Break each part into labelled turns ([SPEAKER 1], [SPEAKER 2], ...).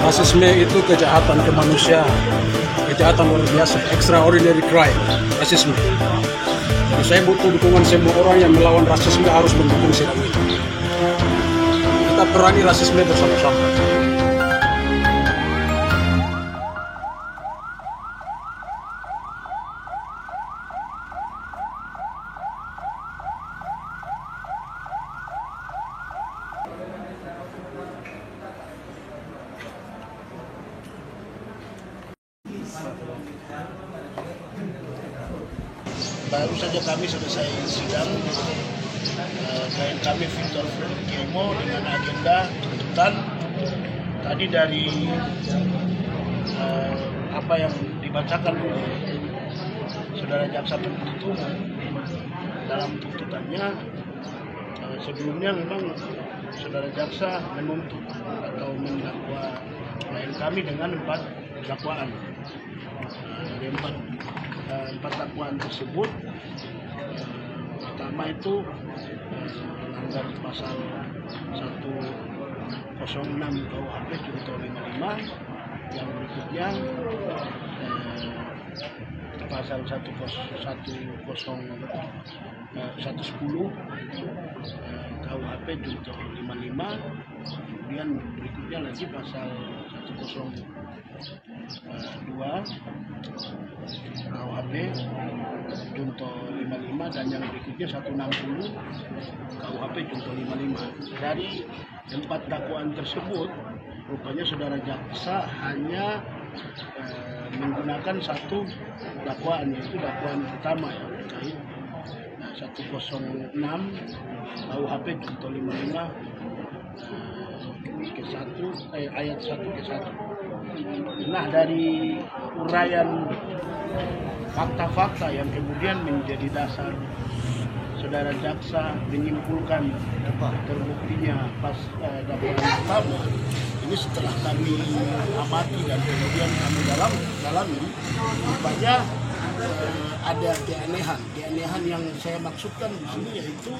[SPEAKER 1] Rasisme itu kejahatan kemanusiaan, kejahatan luar biasa, extraordinary crime, rasisme. Jadi saya butuh dukungan semua orang yang melawan rasisme harus mendukung sidang itu. Kita perangi rasisme bersama-sama.
[SPEAKER 2] Baru saja kami selesai sidang klien kami Victor Kemo dengan agenda tuntutan. Tadi dari apa yang dibacakan oleh saudara jaksa penuntut umum dalam tuntutannya, sebelumnya memang saudara jaksa menuntut atau mendakwa klien kami dengan 4 dakwaan. Dari 4 dakwaan tersebut, pertama itu melanggar pasal 106 KUHP junto 55, yang berikutnya pasal 110 KUHP junto 55, kemudian berikutnya lagi pasal 102 KUHP junto 55, dan yang berikutnya 160 KUHP junto 55. Dari 4 dakwaan tersebut, rupanya saudara jaksa hanya menggunakan 1 dakwaan, yaitu dakwaan pertama yang terkait 106 KUHP junto 55 ayat 1 ke 1. Nah, dari uraian fakta-fakta yang kemudian menjadi dasar saudara jaksa menyimpulkan terbuktinya dakwaan pertama ini, setelah kami amati dan kemudian kami dalami, rupanya ada keanehan yang saya maksudkan di sini, yaitu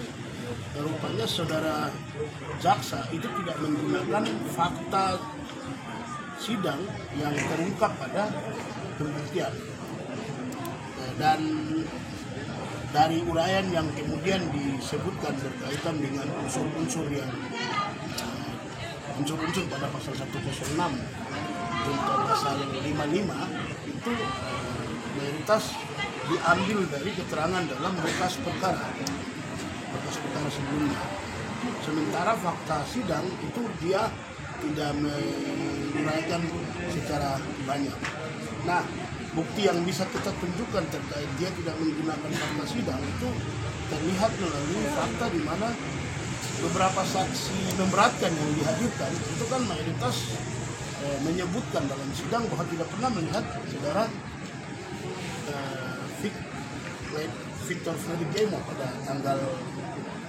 [SPEAKER 2] rupanya saudara jaksa itu tidak menggunakan fakta sidang yang terungkap pada pembuktian. Dan dari uraian yang kemudian disebutkan berkaitan dengan unsur-unsur pada pasal 106 untuk pasal 55 itu mayoritas diambil dari keterangan dalam berkas perkara sebelumnya. Sementara fakta sidang itu dia tidak menguraikan secara banyak. Nah, bukti yang bisa kita tunjukkan terkait dia tidak menggunakan fakta sidang itu terlihat melalui fakta di mana beberapa saksi memberatkan yang dihadirkan itu kan mayoritas menyebutkan dalam sidang bahwa tidak pernah melihat saudara Victor Freddy Kemo pada tanggal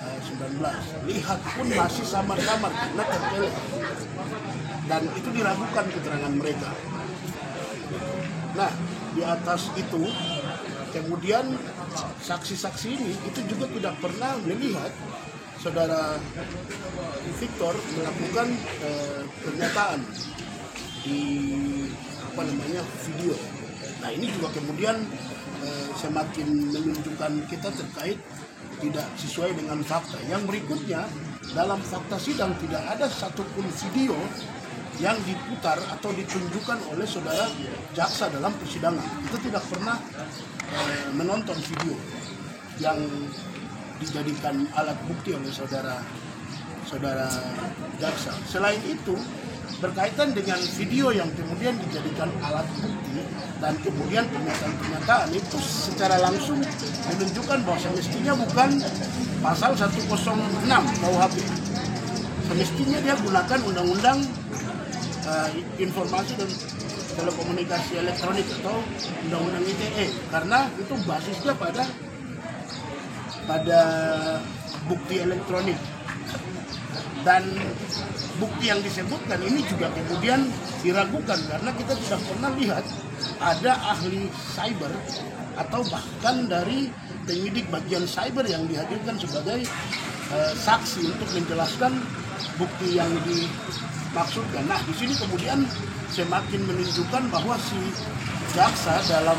[SPEAKER 2] 19. Lihat pun masih samar-samar karena terkelak, dan itu diragukan keterangan mereka. Nah, di atas itu kemudian saksi-saksi ini itu juga tidak pernah melihat saudara Victor melakukan pernyataan di video. Nah, ini juga kemudian semakin menunjukkan kita terkait tidak sesuai dengan fakta. Yang berikutnya, dalam fakta sidang tidak ada satupun video yang diputar atau ditunjukkan oleh saudara jaksa dalam persidangan. Itu tidak pernah menonton video yang dijadikan alat bukti oleh saudara jaksa. Selain itu, berkaitan dengan video yang kemudian dijadikan alat bukti dan kemudian pernyataan itu secara langsung menunjukkan bahwa semestinya bukan pasal 106 KUHP. Semestinya dia gunakan undang-undang informasi dan telekomunikasi elektronik atau undang-undang ITE, karena itu basisnya pada bukti elektronik. Dan bukti yang disebutkan ini juga kemudian diragukan karena kita tidak pernah lihat ada ahli cyber atau bahkan dari penyidik bagian cyber yang dihadirkan sebagai saksi untuk menjelaskan bukti yang maksudkan. Nah, di sini kemudian semakin menunjukkan bahwa si jaksa dalam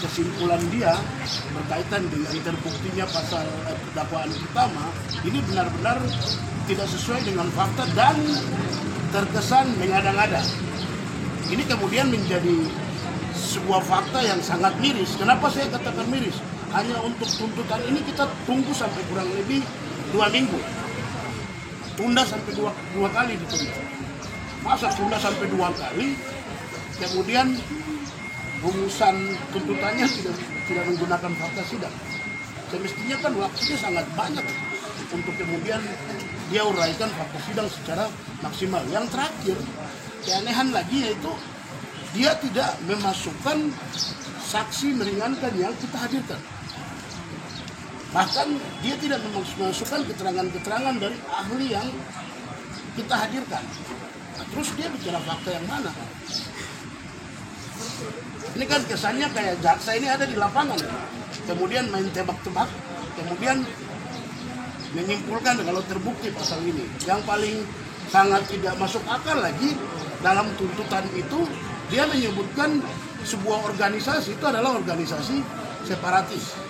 [SPEAKER 2] kesimpulan dia berkaitan dengan terbuktinya pasal dakwaan utama ini benar-benar tidak sesuai dengan fakta dan terkesan mengada-ngada. Ini kemudian menjadi sebuah fakta yang sangat miris. Kenapa saya katakan miris? Hanya untuk tuntutan ini kita tunggu sampai kurang lebih 2 minggu. Tunda sampai dua kali ditunda. Masa tunda sampai 2 kali, kemudian rumusan tuntutannya tidak menggunakan fakta sidang. Semestinya kan waktunya sangat banyak untuk kemudian dia uraikan fakta sidang secara maksimal. Yang terakhir, keanehan lagi yaitu dia tidak memasukkan saksi meringankan yang kita hadirkan. Bahkan dia tidak memasukkan keterangan-keterangan dari ahli yang kita hadirkan. Nah, terus dia bicara fakta yang mana? Ini kan kesannya kayak jaksa ini ada di lapangan, kemudian main tebak-tebak, kemudian menyimpulkan kalau terbukti pasal ini. Yang paling sangat tidak masuk akal lagi dalam tuntutan itu, dia menyebutkan sebuah organisasi itu adalah organisasi separatis.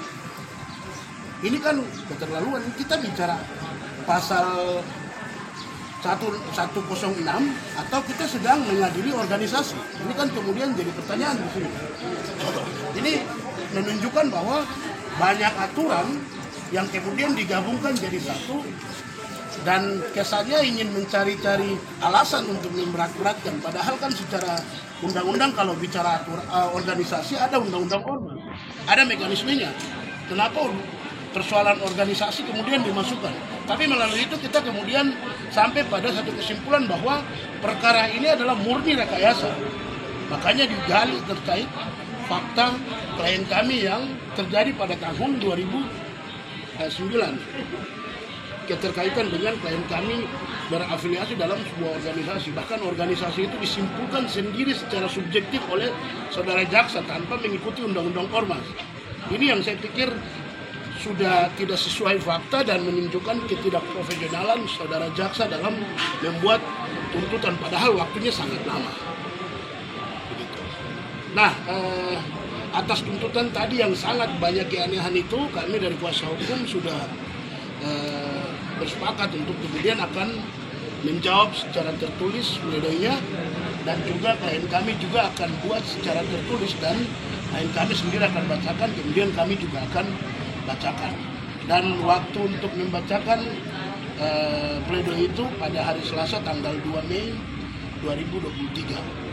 [SPEAKER 2] Ini kan keterlaluan. Kita bicara pasal 106 atau kita sedang mengadili organisasi. Ini kan kemudian jadi pertanyaan di sini. Ini menunjukkan bahwa banyak aturan yang kemudian digabungkan jadi satu dan kesannya ingin mencari-cari alasan untuk memberat-beratkan. Padahal kan secara undang-undang kalau bicara organisasi ada undang-undang ormas, ada mekanismenya. Kenapa persoalan organisasi kemudian dimasukkan? Tapi melalui itu kita kemudian sampai pada satu kesimpulan bahwa perkara ini adalah murni rekayasa. Makanya digali terkait fakta klien kami yang terjadi pada tahun 2009. Keterkaitan dengan klien kami berafiliasi dalam sebuah organisasi. Bahkan organisasi itu disimpulkan sendiri secara subjektif oleh saudara jaksa tanpa mengikuti undang-undang ormas. Ini yang saya pikir sudah tidak sesuai fakta dan menunjukkan ketidakprofesionalan saudara jaksa dalam membuat tuntutan padahal waktunya sangat lama. Begitu. Nah, atas tuntutan tadi yang sangat banyak keanehan itu, kami dari kuasa hukum sudah bersepakat untuk kemudian akan menjawab secara tertulis pledoinya dan juga klien kami juga akan buat secara tertulis dan klien kami sendiri akan bacakan, kemudian kami juga akan bacakan. Dan waktu untuk membacakan pledoi itu pada hari Selasa tanggal 2 Mei 2023.